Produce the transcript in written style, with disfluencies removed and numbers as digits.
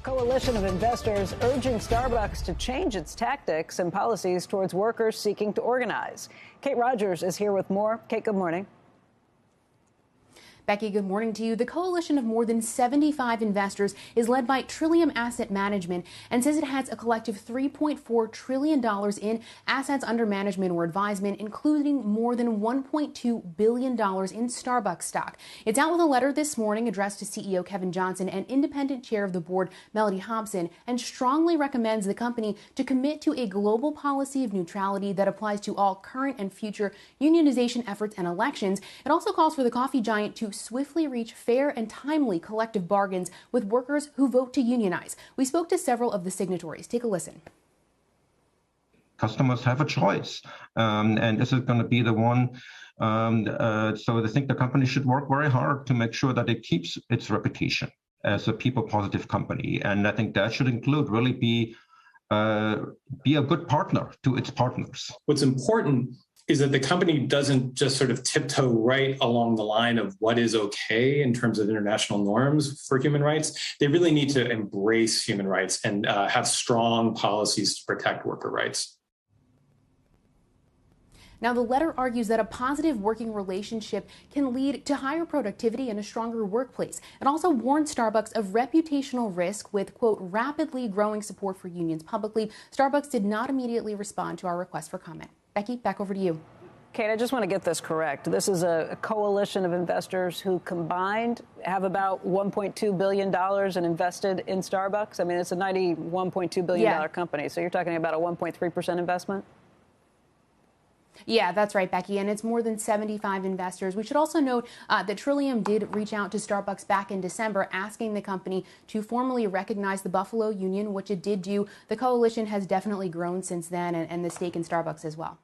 Coalition of investors urging Starbucks to change its tactics and policies towards workers seeking to organize. Kate Rogers is here with more. Kate, good morning. Becky, good morning to you. The coalition of more than 75 investors is led by Trillium Asset Management and says it has a collective $3.4 trillion in assets under management or advisement, including more than $1.2 billion in Starbucks stock. It's out with a letter this morning addressed to CEO Kevin Johnson and independent chair of the board, Melody Hobson, and strongly recommends the company to commit to a global policy of neutrality that applies to all current and future unionization efforts and elections. It also calls for the coffee giant to swiftly reach fair and timely collective bargains with workers who vote to unionize. We spoke to several of the signatories. Take a listen. Customers have a choice, and this is going to be the one. So I think the company should work very hard to make sure that it keeps its reputation as a people-positive company, and I think that should include really be a good partner to its partners. What's important is that the company doesn't just sort of tiptoe right along the line of what is okay in terms of international norms for human rights. They really need to embrace human rights and have strong policies to protect worker rights. Now, the letter argues that a positive working relationship can lead to higher productivity and a stronger workplace. It also warns Starbucks of reputational risk with, quote, rapidly growing support for unions publicly. Starbucks did not immediately respond to our request for comment. Becky, back over to you. Kate, I just want to get this correct. This is a coalition of investors who combined have about $1.2 billion and invested in Starbucks. I mean, it's a $91.2 billion company. So you're talking about a 1.3% investment? Yeah, that's right, Becky, and it's more than 75 investors. We should also note that Trillium did reach out to Starbucks back in December, asking the company to formally recognize the Buffalo Union, which it did do. The coalition has definitely grown since then, and the stake in Starbucks as well.